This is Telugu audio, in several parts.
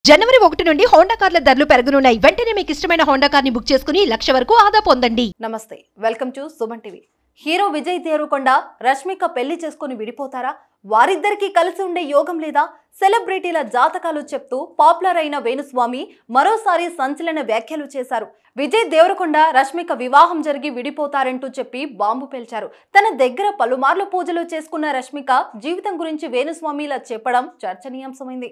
జనవరి 1 నుండి హోండా కార్ల ధరలు పెరగనున్నాయి. వెంటనే మీకు ఇష్టమైన హోండా కార్ని బుక్ చేసుకుని 1,00,000 వరకు ఆదా పొందండి. నమస్తే, welcome to Suman TV. Hero Vijay Devarakonda Rashmika పెళ్లి చేసుకుని విడిపోతారా? వారిద్దరికి కలిసి ఉండే యోగం లేదా? సెలబ్రిటీల జాతకాలు చెప్తూ పాపులర్ అయిన వేణుస్వామి మరోసారి సంచలన వ్యాఖ్యలు చేశారు. విజయ్ దేవరకొండ రష్మిక వివాహం జరిగి విడిపోతారంటూ చెప్పి బాంబు పేల్చారు. తన దగ్గర పలుమార్లు పూజలు చేసుకున్న రష్మిక జీవితం గురించి వేణుస్వామి ఇలా చెప్పడం చర్చనీయాంశమైంది.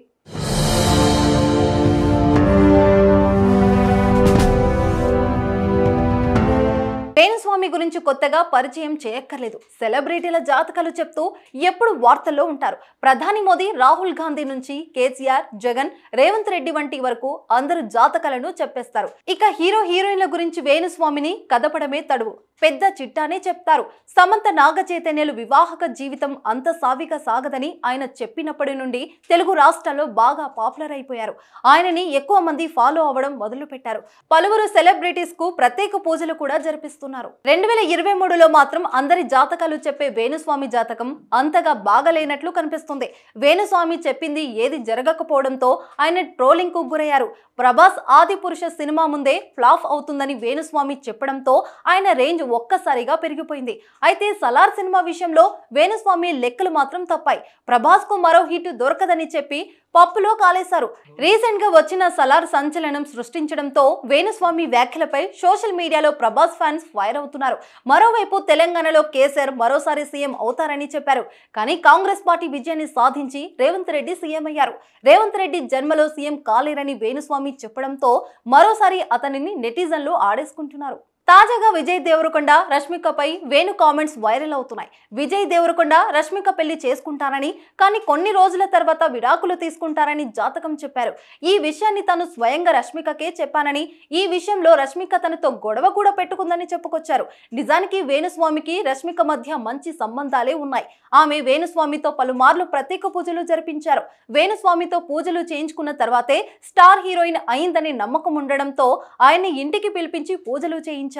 వేణుస్వామి గురించి కొత్తగా పరిచయం చేయక్కర్లేదు. సెలబ్రిటీల జాతకాలు చెప్తూ ఎప్పుడు వార్తల్లో ఉంటారు. ప్రధాని మోదీ, రాహుల్ గాంధీ నుంచి కేసీఆర్, జగన్, రేవంత్ రెడ్డి వంటి వరకు అందరూ జాతకాలను చెప్పేస్తారు. ఇక హీరో హీరోయిన్ల గురించి వేణుస్వామిని కదపడమే తడువు, పెద్ద చిట్టానే చెప్తారు. సమంత, నాగ చైతన్యలు వివాహక జీవితం అంత సావిగా సాగదని ఆయన చెప్పినప్పటి నుండి తెలుగు రాష్ట్రాల్లో బాగా పాపులర్ అయిపోయారు. ఆయనని ఎక్కువ మంది ఫాలో అవ్వడం మొదలు పెట్టారు. పలువురు సెలబ్రిటీస్ కు ప్రత్యేక పూజలు కూడా జరిపిస్తున్నారు. 2023లో మాత్రం అందరి జాతకాలు చెప్పే వేణుస్వామి జాతకం అంతగా బాగలేనట్లు కనిపిస్తుంది. వేణుస్వామి చెప్పింది ఏది జరగకపోవడంతో ఆయన ట్రోలింగ్ కు గురయ్యారు. ప్రభాస్ ఆది పురుష సినిమా ముందే ఫ్లాప్ అవుతుందని వేణుస్వామి చెప్పడంతో ఆయన రేంజ్ ఒక్కసారిగా పెరిగిపోయింది. అయితే సలార్ సినిమా విషయంలో వేణుస్వామి లెక్కలు మాత్రం తప్పాయి. ప్రభాస్ కు మరో హిట్ దొరకదని చెప్పి పప్పులో కాలేశారు. రీసెంట్ గా వచ్చిన సలార్ సంచలనం సృష్టించడంతో వేణుస్వామి వ్యాఖ్యలపై సోషల్ మీడియాలో ప్రభాస్ ఫ్యాన్స్ ఫైర్ అవుతున్నారు. మరోవైపు తెలంగాణలో కేసీఆర్ మరోసారి సీఎం అవుతారని చెప్పారు. కానీ కాంగ్రెస్ పార్టీ విజయాన్ని సాధించి రేవంత్ రెడ్డి సీఎం అయ్యారు. రేవంత్ రెడ్డి జన్మలో సీఎం కాలేరని వేణుస్వామి చెప్పడంతో మరోసారి అతనిని నెటిజన్లు ఆడేసుకుంటున్నారు. తాజాగా విజయ్ దేవరకొండ రష్మికపై వేణు కామెంట్స్ వైరల్ అవుతున్నాయి. విజయ్ దేవరకొండ రష్మిక పెళ్లి చేసుకుంటారని, కానీ కొన్ని రోజుల తర్వాత విడాకులు తీసుకుంటారని జాతకం చెప్పారు. ఈ విషయాన్ని తను స్వయంగా రష్మికకే చెప్పానని, ఈ విషయంలో రష్మిక తనతో గొడవ కూడా పెట్టుకుందని చెప్పుకొచ్చారు. నిజానికి వేణుస్వామికి రష్మిక మధ్య మంచి సంబంధాలే ఉన్నాయి. ఆమె వేణుస్వామితో పలుమార్లు ప్రత్యేక పూజలు జరిపించారు. వేణుస్వామితో పూజలు చేయించుకున్న తర్వాతే స్టార్ హీరోయిన్ అయిందనే నమ్మకం ఉండడంతో ఆయన్ని ఇంటికి పిలిపించి పూజలు చేయించారు.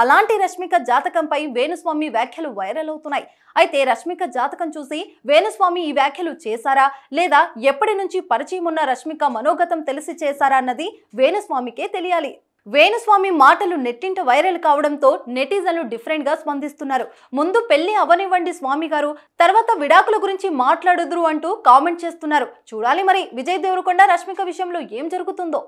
అలాంటి రష్మిక జాతకంపై వేణుస్వామి వ్యాఖ్యలు వైరల్ అవుతున్నాయి. అయితే రష్మిక జాతకం చూసి వేణుస్వామి ఈ వ్యాఖ్యలు చేశారా లేదా ఎప్పటి నుంచి పరిచయం ఉన్న రష్మిక మనోగతం తెలిసి చేశారా అన్నది వేణుస్వామికే తెలియాలి. వేణుస్వామి మాటలు నెట్టింట వైరల్ కావడంతో నెటిజన్లు డిఫరెంట్ గా స్పందిస్తున్నారు. ముందు పెళ్లి అవనివ్వండి స్వామి గారు, తర్వాత విడాకుల గురించి మాట్లాడుదురు అంటూ కామెంట్ చేస్తున్నారు. చూడాలి మరి విజయ్ దేవరకొండ రష్మిక విషయంలో ఏం జరుగుతుందో.